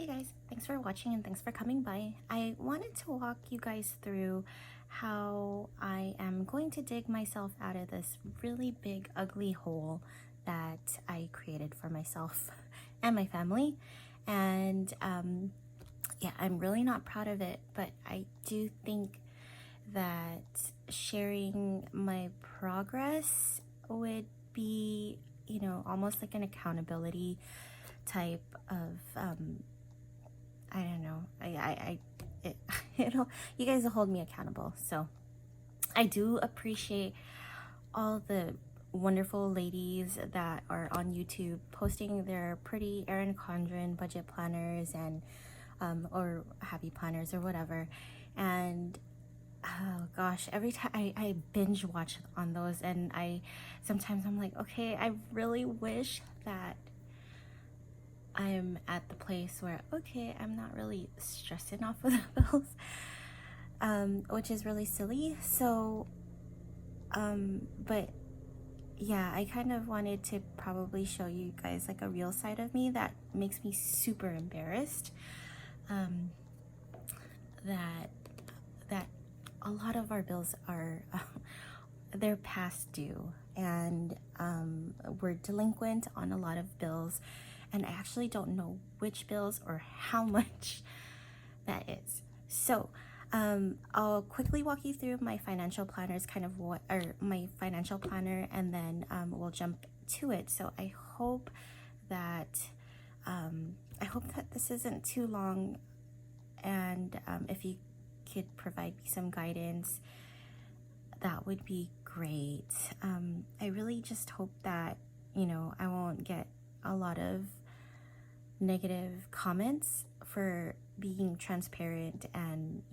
Hey guys, thanks for watching and thanks for coming by. I wanted to walk you guys through how I am going to dig myself out of this really big ugly hole that I created for myself and my family. And yeah, I'm really not proud of it, but I do think that sharing my progress would be, almost like an accountability type of I don't know. It, you guys will hold me accountable. So I do appreciate all the wonderful ladies that are on YouTube posting their pretty Erin Condren budget planners and or happy planners or whatever. And oh gosh, every time I binge watch on those, and sometimes I'm like, okay, I really wish that I'm at the place where, okay, I'm not really stressing off of the bills, which is really silly. So, but yeah, I kind of wanted to probably show you guys like a real side of me that makes me super embarrassed. That that a lot of our bills are they're past due, and we're delinquent on a lot of bills, and I actually don't know which bills or how much that is. So I'll quickly walk you through my financial planners, my financial planner, and then we'll jump to it. So I hope that this isn't too long, and if you could provide me some guidance, that would be great. I really just hope that I won't get a lot of negative comments for being transparent and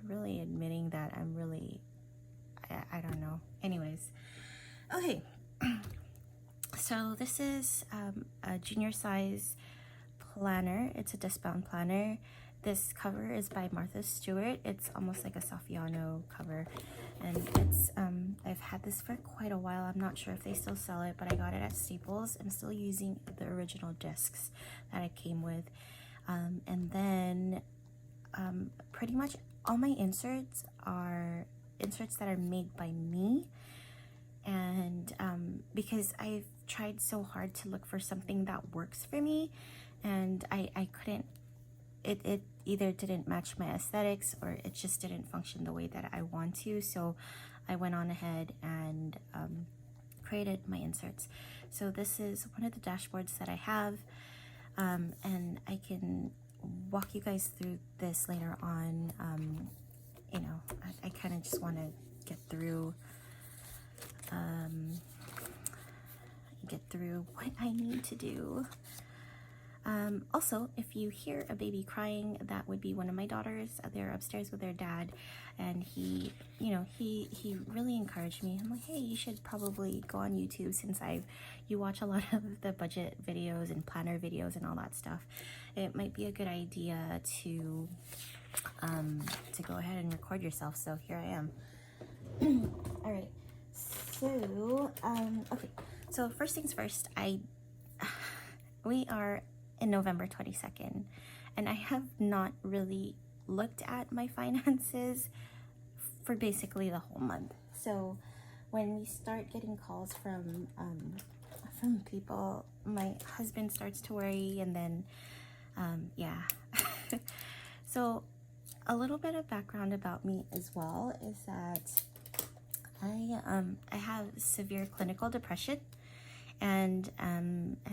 really admitting that I'm really I don't know. Anyways, okay. So this is a junior size planner. It's a discount planner. This cover is by Martha Stewart. It's almost like a Saffiano cover, and it's I've had this for quite a while. I'm not sure if they still sell it, but I got it at Staples. I'm still using the original discs that it came with, and then pretty much all my inserts are inserts that are made by me, and because I've tried so hard to look for something that works for me, and I couldn't. It either didn't match my aesthetics or it just didn't function the way that I want to. So I went on ahead and created my inserts. So this is one of the dashboards that I have, and I can walk you guys through this later on. I kind of just want to get through what I need to do. Also, if you hear a baby crying, that would be one of my daughters. They're upstairs with their dad, and he really encouraged me. I'm like, hey, you should probably go on YouTube, since you watch a lot of the budget videos and planner videos and all that stuff. It might be a good idea to go ahead and record yourself. So here I am. All right. So okay. So first things first, we are in November 22nd, and I have not really looked at my finances for basically the whole month. So when we start getting calls from people, my husband starts to worry, and then yeah. So a little bit of background about me as well is that I have severe clinical depression and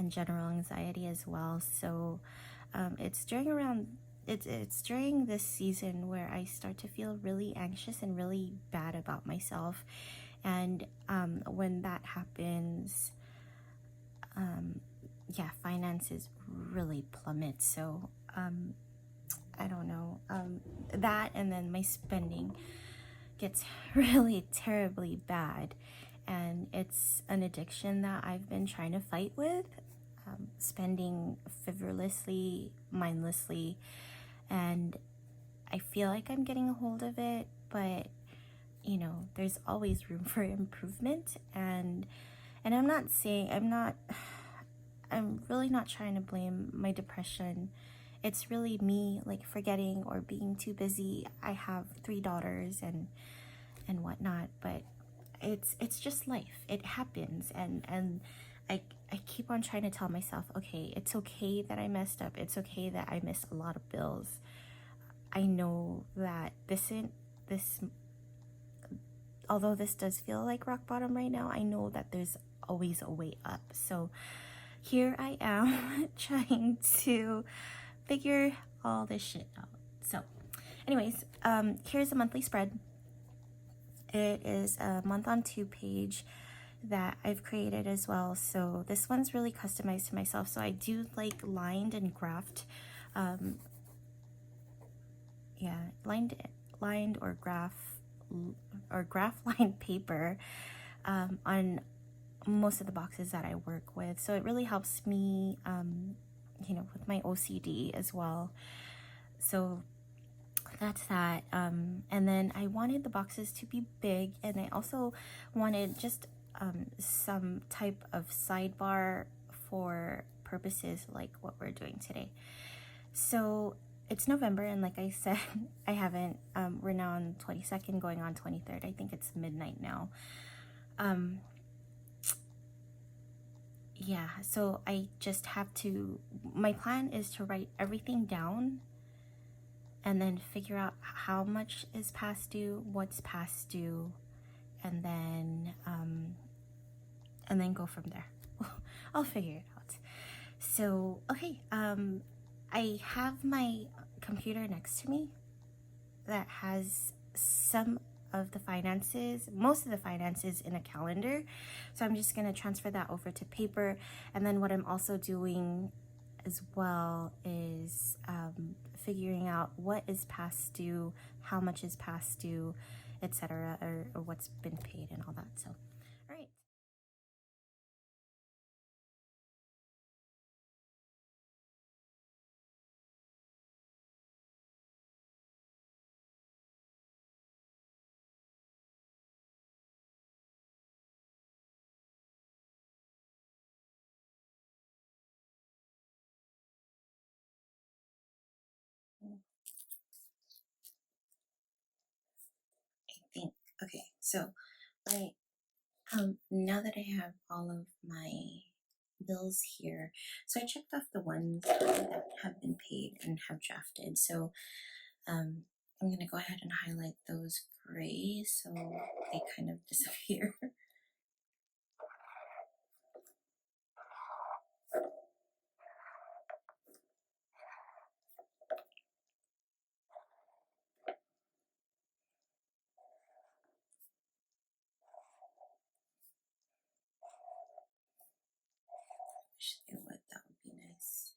general anxiety as well. So it's during this season where I start to feel really anxious and really bad about myself, and when that happens, finances really plummet. So I don't know, that, and then my spending gets really terribly bad, and it's an addiction that I've been trying to fight with, spending frivolously, mindlessly, and I feel like I'm getting a hold of it, but there's always room for improvement, and I'm really not trying to blame my depression it's really me like forgetting or being too busy. I have 3 daughters and whatnot, but it's just life. It happens, and I keep on trying to tell myself, okay, it's okay that I messed up. It's okay that I missed a lot of bills. I know that this although this does feel like rock bottom right now, I know that there's always a way up. So here I am trying to figure all this shit out. So anyways, here's a monthly spread. It is a month on 2 page that I've created as well. So this one's really customized to myself. So I do like lined and graphed, yeah, lined or graph lined paper on most of the boxes that I work with. So it really helps me, with my OCD as well. So that's that. And then I wanted the boxes to be big, and I also wanted just some type of sidebar for purposes like what we're doing today. So it's November, and like I said, I haven't, we're now on 22nd going on 23rd. I think it's midnight now. Yeah, so I just have to, my plan is to write everything down and then figure out how much is past due, what's past due, and then go from there. I'll figure it out. So okay, I have my computer next to me that has most of the finances in a calendar. So I'm just gonna transfer that over to paper. And then what I'm also doing as well is figuring out what is past due, how much is past due, etc., or what's been paid and all that. So, all right. I think okay. So, right. Now that I have all of my bills here, so I checked off the ones that have been paid and have drafted. So I'm gonna go ahead and highlight those gray so they kind of disappear. Wish they would. That would be nice.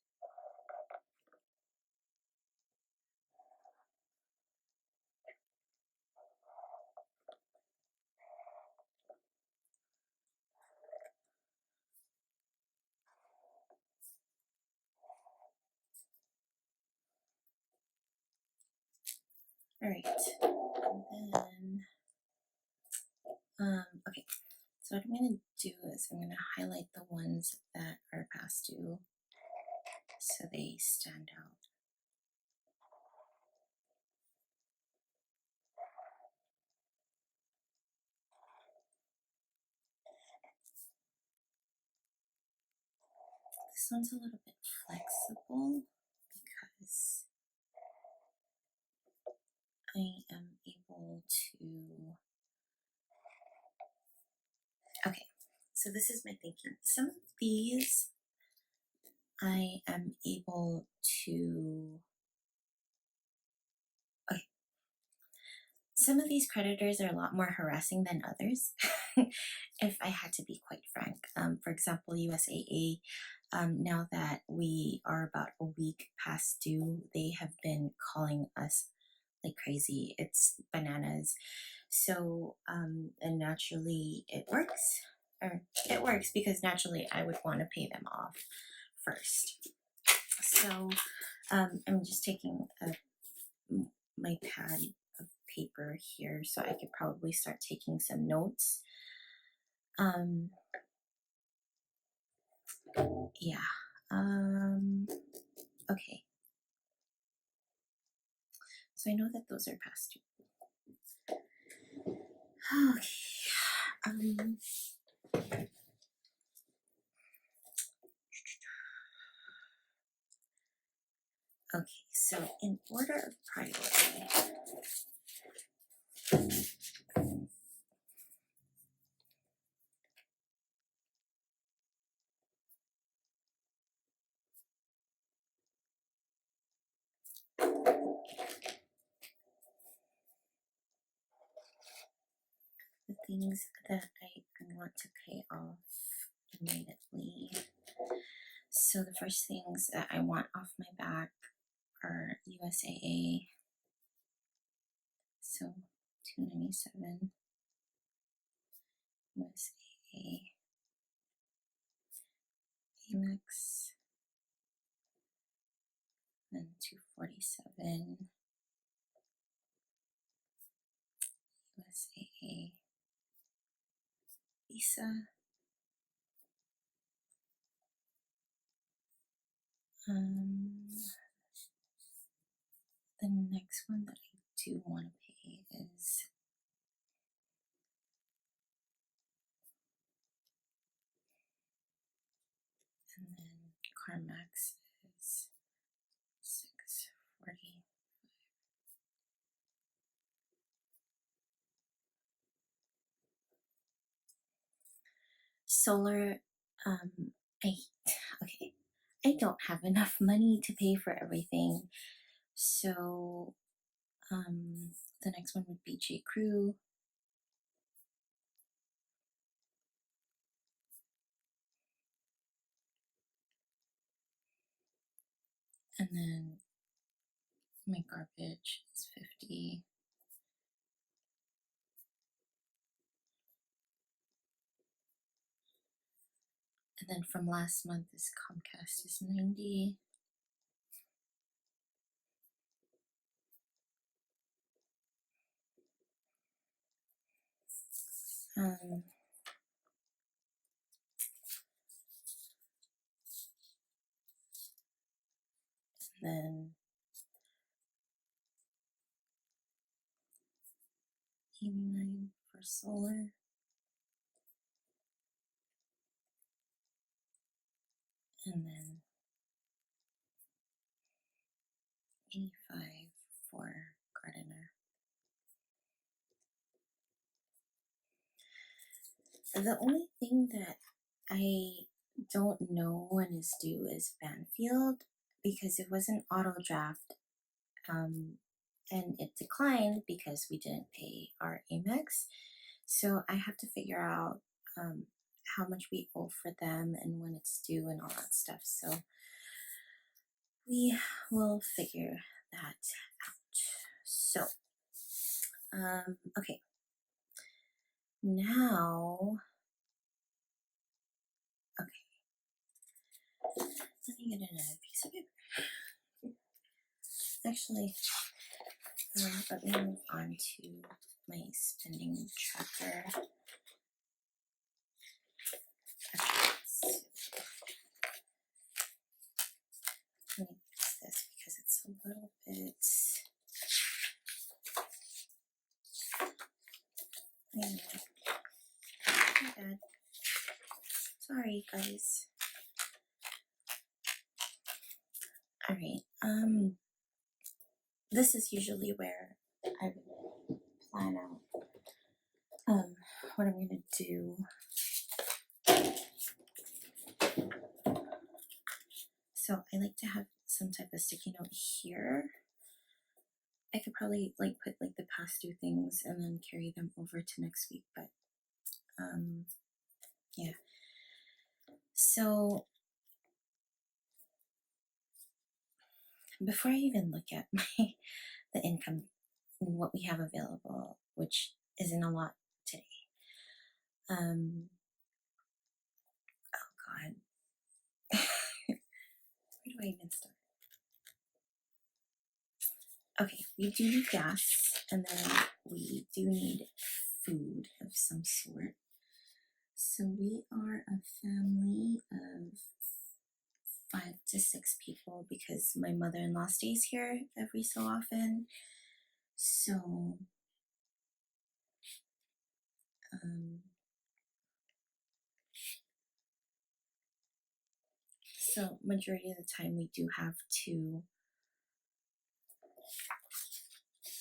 All right, and then okay. So what I'm gonna do is I'm gonna highlight the ones that are past due so they stand out. This one's a little bit flexible because I am able to. Okay, so this is my thinking. Some of these I am able to. Okay, some of these creditors are a lot more harassing than others, if I had to be quite frank. For example, USAA, now that we are about a week past due, they have been calling us like crazy. It's bananas. So, and naturally it works, or it works because naturally I would want to pay them off first. So, I'm just taking my pad of paper here so I could probably start taking some notes. Yeah. Okay. So I know that those are past due. Okay. Okay, so in order of priority, the things that I want to pay off immediately. So the first things that I want off my back are USAA. So 297 USAA, Amex, then 247 USAA, Visa. The next one that I do want to pay is and then CarMax is 640. Solar, I okay. I don't have enough money to pay for everything. So the next one would be J. Crew. And then my garbage is 50. And then from last month is Comcast is 90. Um, and then 89 for solar. And then 85 for gardener. The only thing that I don't know when is due is Banfield because it was an auto draft, and it declined because we didn't pay our Amex. So I have to figure out how much we owe for them and when it's due and all that stuff. So we will figure that out. So, okay. Now, okay. Let me get another piece of paper. Actually, let me move on to my spending tracker. Okay, let me fix this because it's a little bit. Anyway, my bad. Sorry, guys. All right. This is usually where I would plan out what I'm gonna do. So I like to have some type of sticky note here. I could probably like put like the past due things and then carry them over to next week, but yeah. So before I even look at the income and what we have available, which isn't a lot today. Oh God. Where do I even start? Okay, we do need gas, and then we do need food of some sort. So we are a family of 5 to 6 people because my mother-in-law stays here every so often. So, so majority of the time we do have to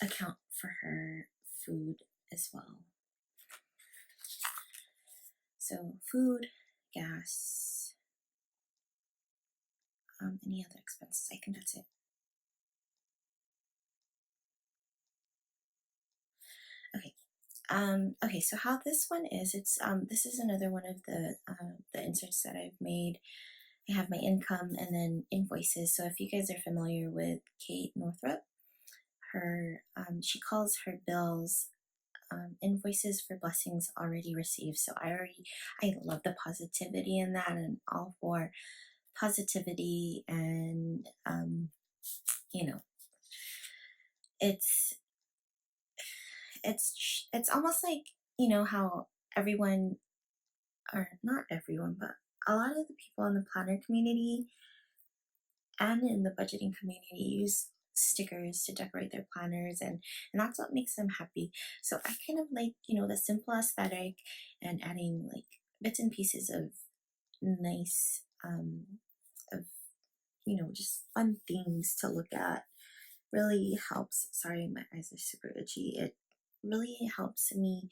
account for her food as well. So food, gas, any other expenses. I think that's it. Okay. Okay, so how this one is, it's this is another one of the inserts that I've made. I have my income and then invoices. So if you guys are familiar with Kate Northrup, her she calls her bills invoices for blessings already received. So I love the positivity in that, and all for positivity, and you know, it's it's almost like, you know, how everyone, or not everyone, but a lot of the people in the planner community and in the budgeting community use stickers to decorate their planners, and that's what makes them happy. So I kind of like, you know, the simple aesthetic, and adding like bits and pieces of nice of, you know, just fun things to look at really helps. Sorry, my eyes are super itchy. It really helps me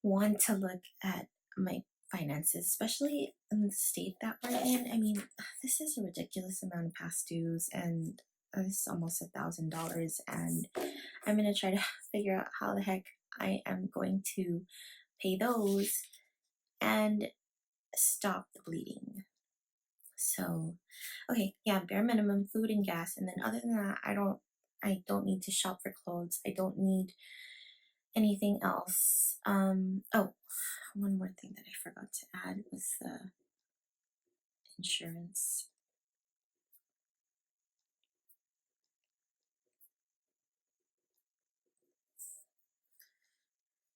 want to look at my finances, especially in the state that we're in. I mean, this is a ridiculous amount of past dues, and this is almost $1,000, and I'm gonna try to figure out how the heck I am going to pay those and stop the bleeding. So, okay, yeah, bare minimum food and gas, and then other than that, I don't need to shop for clothes. I don't need anything else. Oh, one more thing that I forgot to add was the insurance.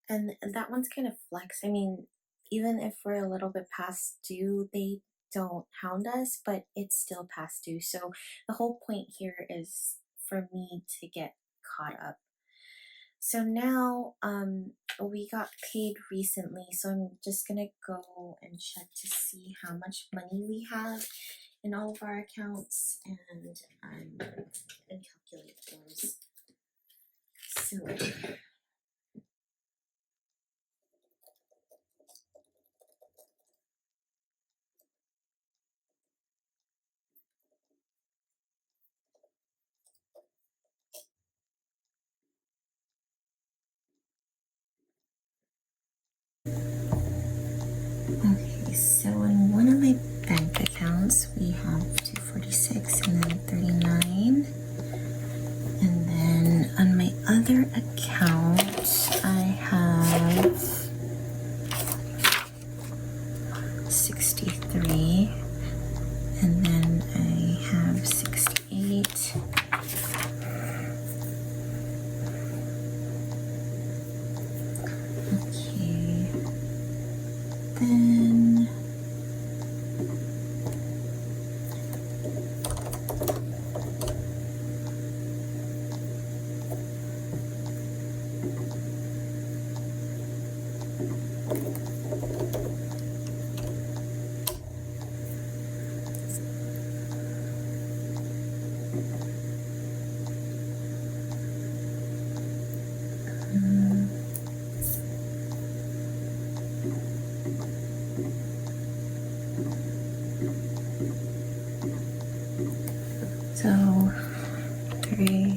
And that one's kind of flex. I mean, even if we're a little bit past due, they don't hound us, but it's still past due. So the whole point here is for me to get caught up. So now we got paid recently, so I'm just gonna go and check to see how much money we have in all of our accounts, and calculate those. So okay, so in one of my bank accounts we have 246 and then 39, and then on my other account I have 63, and then I have 68. Okay, then so 3.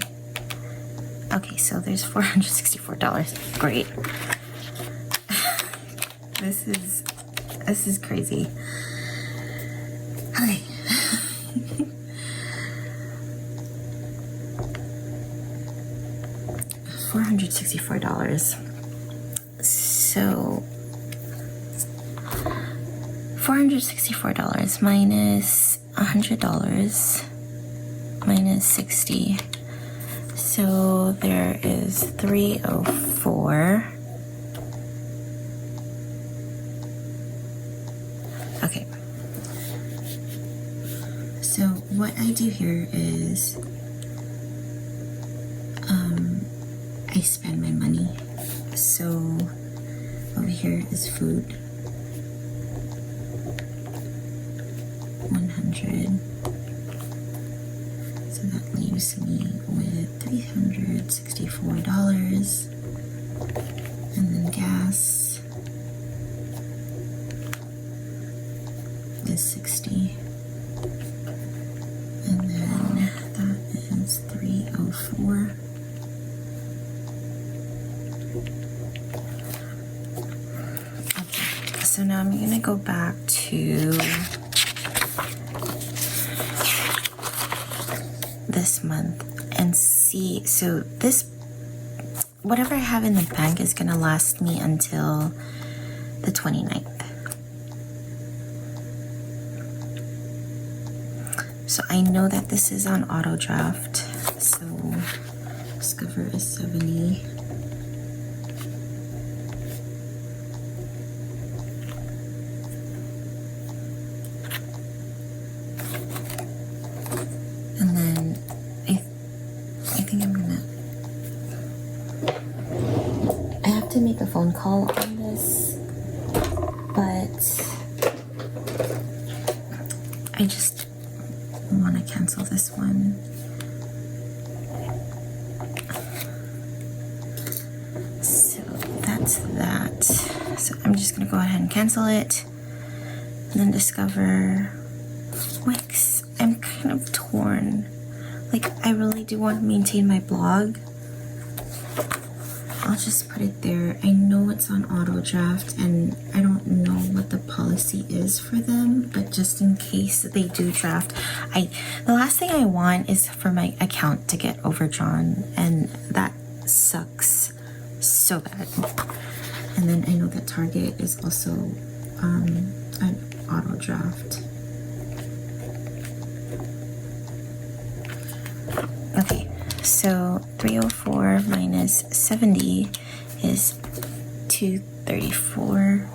Okay, so there's $464. Great. This is crazy. Okay. $464. So $464 minus $100 minus 60. So there is 304. Okay. So what I do here is I spend my money. So over here is food. 100. So that leaves me with $364. And then gas is 60. And then that is 304. Okay, so now I'm gonna go back to this month and see. So this, whatever I have in the bank is gonna last me until the 29th. So I know that this is on auto draft. So Discover is 70. And then I think I'm gonna, I have to make a phone call on this, but I just want to cancel this one. So that's that. So I'm just gonna go ahead and cancel it. And then Discover Wix. I'm kind of torn. Like, I really do want to maintain my blog. I'll just put it there. I know it's on auto draft and I don't know what the policy is for them, but just in case they do draft, the last thing I want is for my account to get overdrawn, and that sucks so bad. And then I know that Target is also an auto draft. Okay, so 304 minus 70 is 234.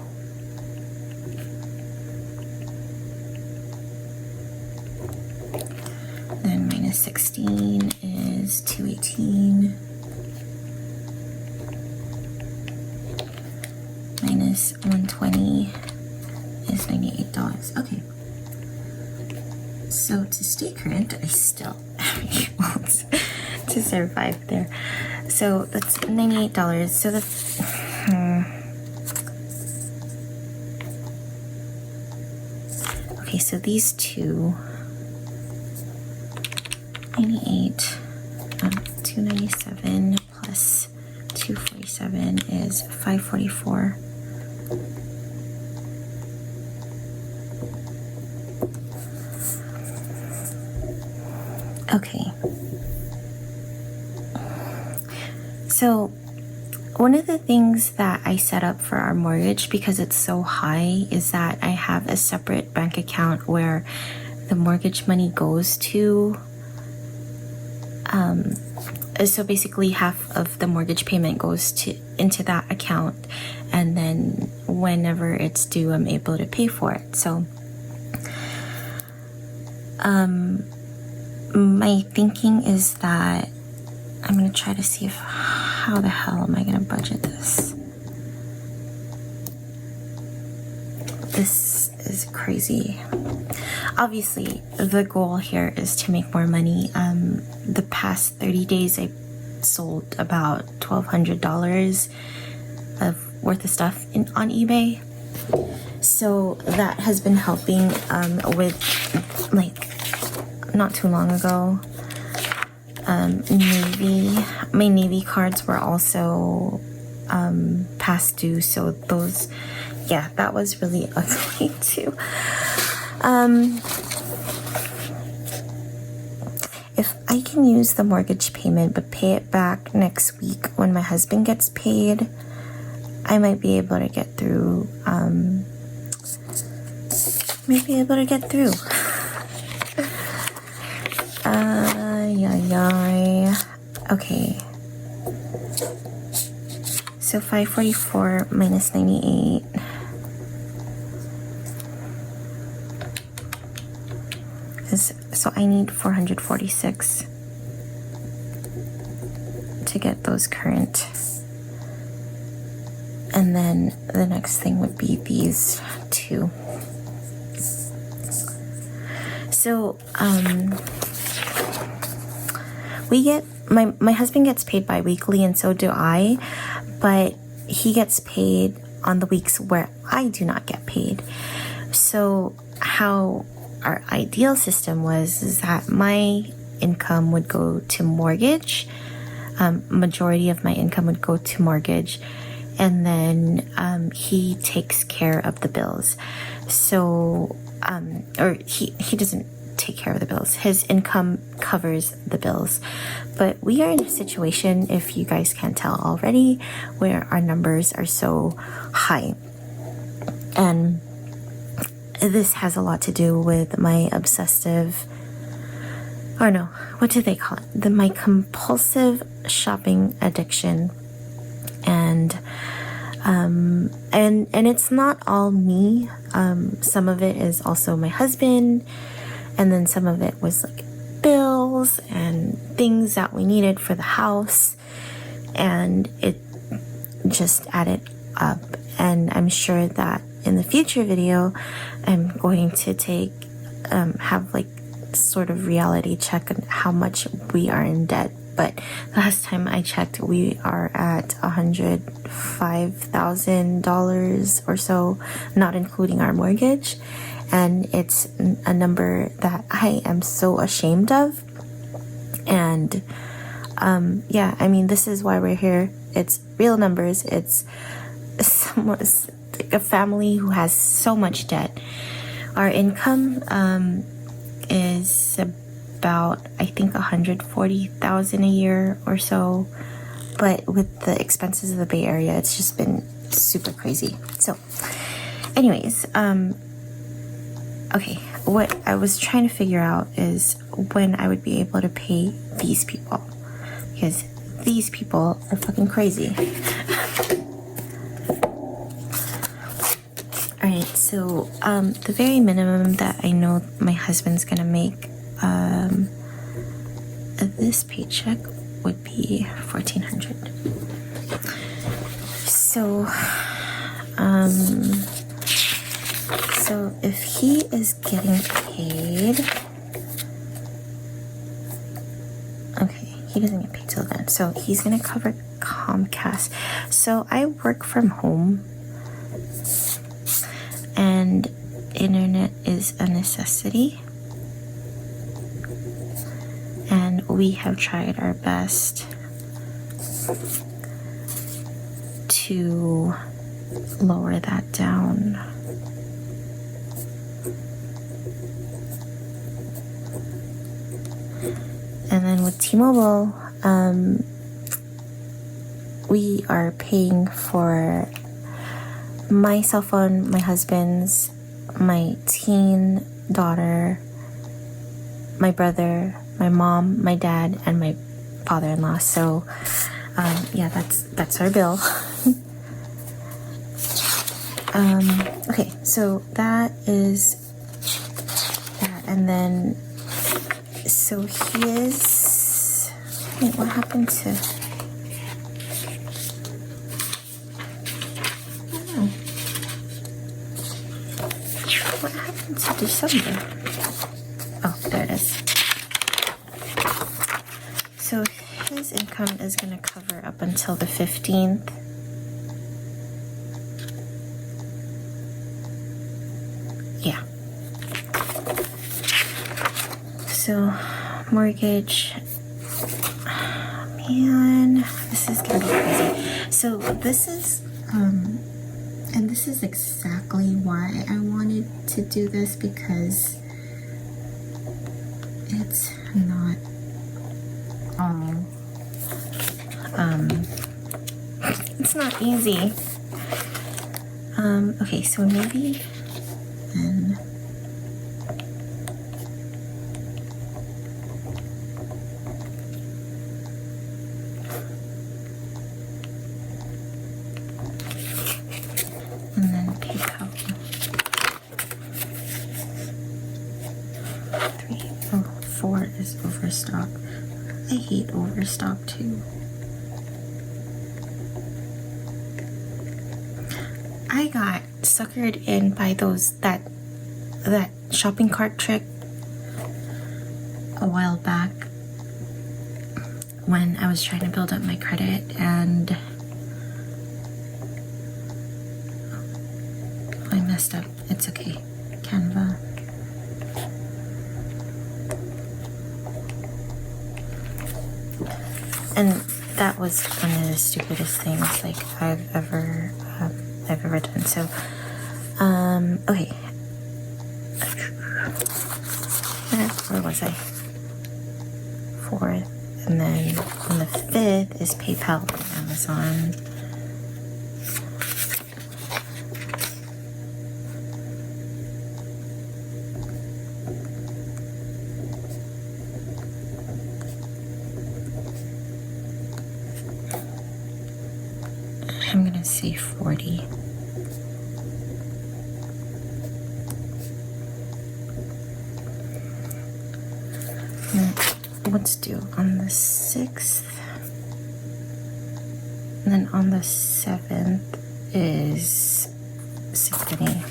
Then minus 16 is 218. Minus 120 is $98. Okay. So to stay current, I still am able to survive there. So that's $98. So that's okay. So these two, 98, 297 plus 247 is 544. Okay. So one of the things that I set up for our mortgage, because it's so high, is that I have a separate bank account where the mortgage money goes to. So basically half of the mortgage payment goes into that account, and then whenever it's due, I'm able to pay for it. So my thinking is that I'm gonna try to see how the hell am I gonna budget this. This is crazy. Obviously, the goal here is to make more money. The past 30 days, I sold about $1,200 worth of stuff on eBay. So that has been helping with, like, not too long ago, my Navy cards were also past due, so those, yeah, that was really ugly too. If I can use the mortgage payment but pay it back next week when my husband gets paid, I might be able to get through. Okay. So 544 minus 98. So I need 446 to to get those current. And then the next thing would be these two. So we get, my husband gets paid bi-weekly, and so do I, but he gets paid on the weeks where I do not get paid. So how our ideal system was is that my income would go to mortgage. Majority of my income would go to mortgage, and then he takes care of the bills. So or he doesn't take care of the bills. His income covers the bills. But we are in a situation, if you guys can't tell already, where our numbers are so high. And this has a lot to do with my obsessive, or no, what do they call it? My compulsive shopping addiction. And it's not all me. Some of it is also my husband, and then some of it was like bills and things that we needed for the house, and it just added up. And I'm sure that in the future video I'm going to have like sort of reality check on how much we are in debt. But last time I checked, we are at $105,000 or so, not including our mortgage. And it's a number that I am so ashamed of. And yeah, I mean, this is why we're here. It's real numbers. It's a family who has so much debt. Our income is about, I think, $140,000 a year or so, but with the expenses of the Bay Area, it's just been super crazy. So anyways, okay, what I was trying to figure out is when I would be able to pay these people, because these people are fucking crazy. Alright, so the very minimum that I know my husband's gonna make this paycheck would be $1,400. So so if he is getting paid, okay, he doesn't get paid till then, so he's gonna cover Comcast. So I work from home, and internet is a necessity, and we have tried our best to lower that down. And then with T-Mobile, we are paying for my cell phone, my husband's, my teen daughter, my brother, my mom, my dad, and my father-in-law. So yeah, that's our bill. Okay, so that is that. And then so he is, wait, what happened to, what happened to December? Oh, there it is. So his income is going to cover up until the 15th. Yeah. So mortgage, man, this is going to be crazy. So this is, and this is exactly why I wanted to do this, because it's not all, it's not easy. Okay, so maybe then, and then PayPal. 3, 4 is overstock. I hate overstock too. I got suckered in by that shopping cart trick a while back when I was trying to build up my credit, and I messed up. It's okay. Canva. And that was one of the stupidest things like I've ever done. So, okay. Where was I? 4th, and then on the 5th is PayPal and Amazon. I'm gonna say 40. What's due on the 6th, and then on the 7th is Symphony.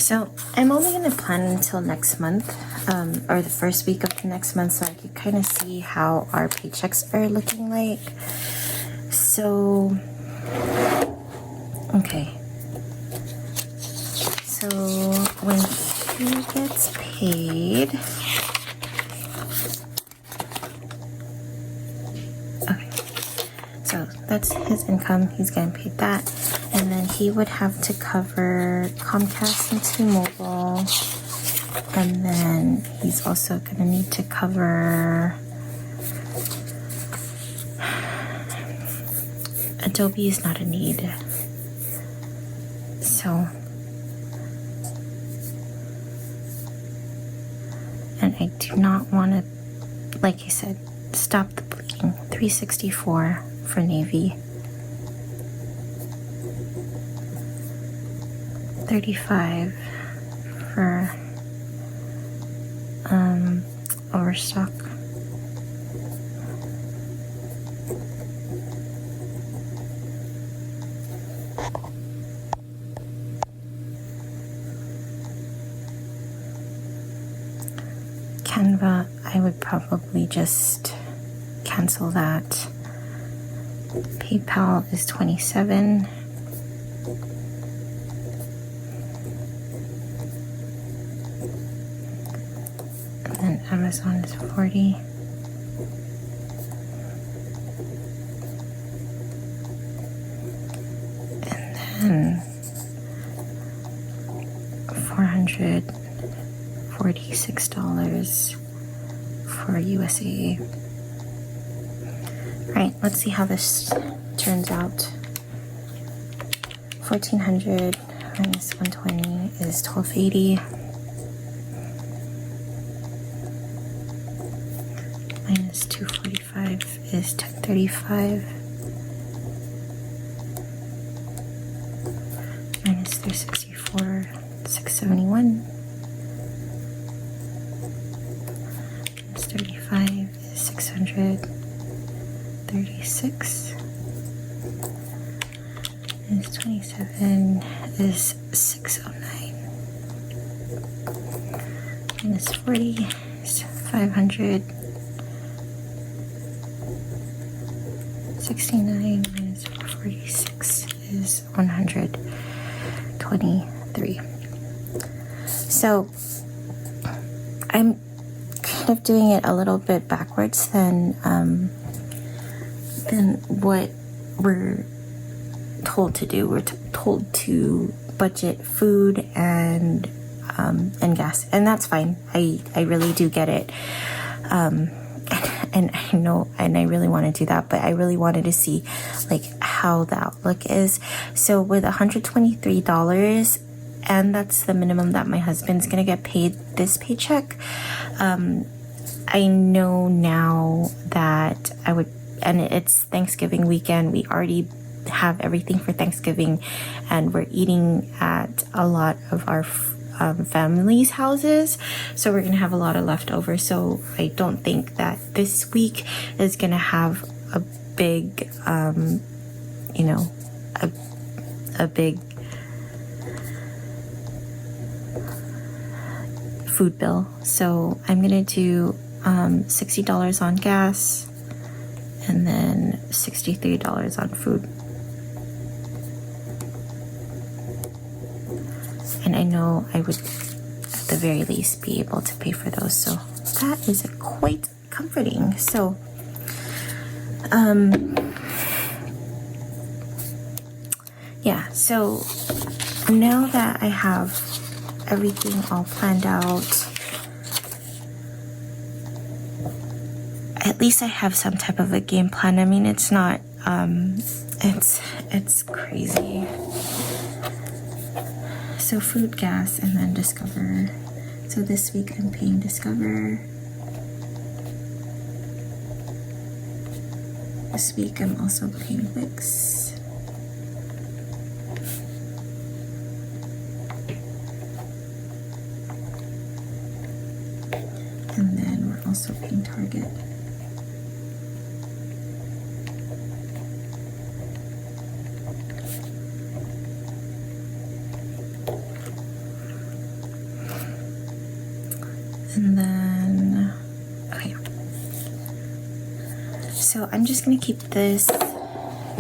So I'm only going to plan until next month, or the first week of the next month, so I can kind of see how our paychecks are looking like. So, okay. So when he gets paid, okay. So that's his income. He's getting paid that. And then he would have to cover Comcast and T-Mobile. And then he's also going to need to cover Adobe is not a need. So, and I do not want to, like I said, stop the bleeding. $364 for Navy. $35 for Overstock. Canva, I would probably just cancel that. PayPal is $27. And then Amazon is $40. And then $446 for USAA. Alright, let's see how this turns out. 1400 minus 120 is 1280. Minus 245 is 1035. Minus 364, 671. Minus 35 is 636. Minus 27 is 609. Minus 40 is 500. 69 minus 446 is 123. So I'm kind of doing it a little bit backwards than what we're told to do. We're told to budget food and gas, and that's fine. I really do get it. And I know, and I really want to do that, but I really wanted to see like how the outlook is. So with $123, and that's the minimum that my husband's gonna get paid this paycheck, I know now that I would, and it's Thanksgiving weekend. We already have everything for Thanksgiving, and we're eating at a lot of our families' houses, so we're gonna have a lot of leftovers. So I don't think that this week is gonna have a big you know, a big food bill. So I'm gonna do $60 on gas and then $63 on food. And I know I would at the very least be able to pay for those, so that is quite comforting. So yeah, so now that I have everything all planned out, at least I have some type of a game plan. I mean, it's not it's crazy. So food, gas, and then Discover. So this week I'm paying Discover. This week I'm also paying Wix. And then we're also paying Target. And then, okay. So I'm just gonna keep this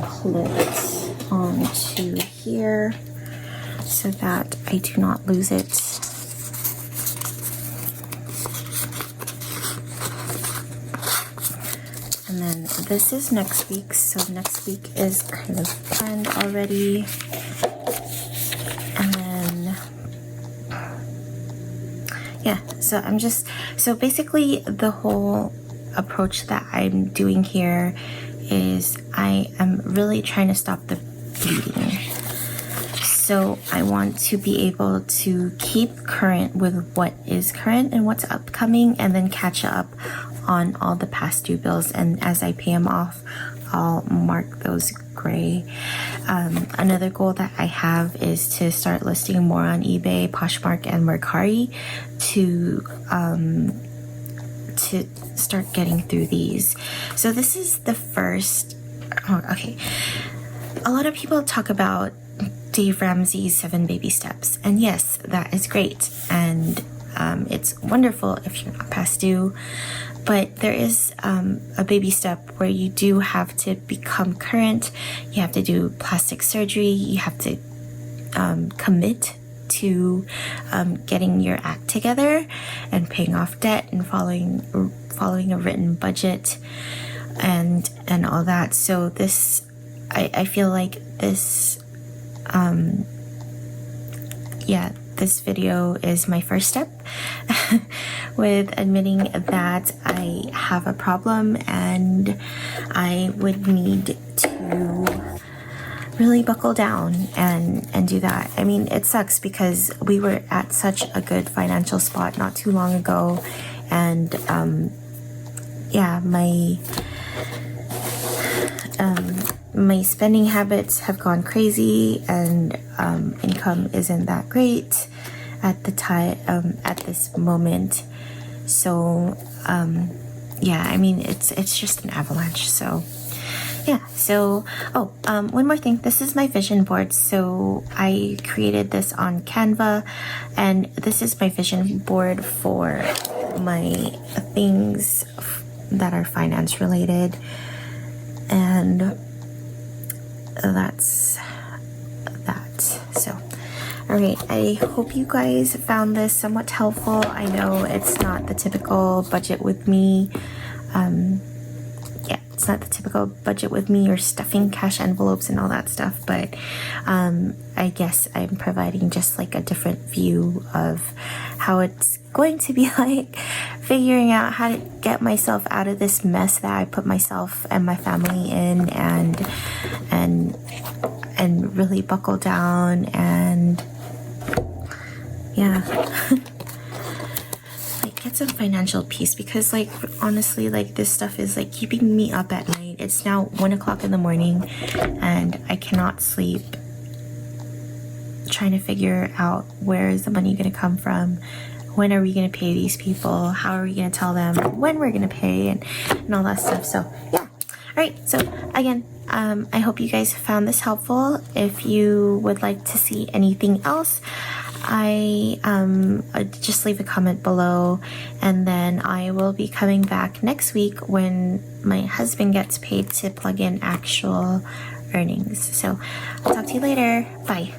clipped onto here so that I do not lose it. And then this is next week, so next week is kind of planned already. And then, yeah, so basically the whole approach that I'm doing here is I am really trying to stop the bleeding. So I want to be able to keep current with what is current and what's upcoming, and then catch up on all the past due bills. And as I pay them off, I'll mark those gray. Another goal that I have is to start listing more on eBay, Poshmark, and Mercari to start getting through these. So this is the first. Oh, okay. A lot of people talk about Dave Ramsey's 7 baby steps, and yes, that is great, and it's wonderful if you're not past due. But there is a baby step where you do have to become current. You have to do plastic surgery. You have to commit to getting your act together and paying off debt and following a written budget and all that. So this, I feel like this, this video is my first step with admitting that I have a problem and I would need to really buckle down and do that. I mean, it sucks because we were at such a good financial spot not too long ago, and my spending habits have gone crazy, and income isn't that great at the time, at this moment. So I mean, it's just an avalanche. So yeah, so one more thing, this is my vision board. So I created this on Canva, and this is my vision board for my things that are finance related, and that's that. So alright, I hope you guys found this somewhat helpful. I know it's not the typical budget with me. It's not the typical budget with me or stuffing cash envelopes and all that stuff, but I guess I'm providing just like a different view of how it's going to be like figuring out how to get myself out of this mess that I put myself and my family in, and really buckle down and get some financial peace, because like honestly, like this stuff is like keeping me up at night. It's now 1 o'clock in the morning and I cannot sleep trying to figure out where is the money going to come from. When are we going to pay these people? How are we going to tell them when we're going to pay and all that stuff? So yeah. All right. So again, I hope you guys found this helpful. If you would like to see anything else, I just leave a comment below, and then I will be coming back next week when my husband gets paid to plug in actual earnings. So I'll talk to you later. Bye.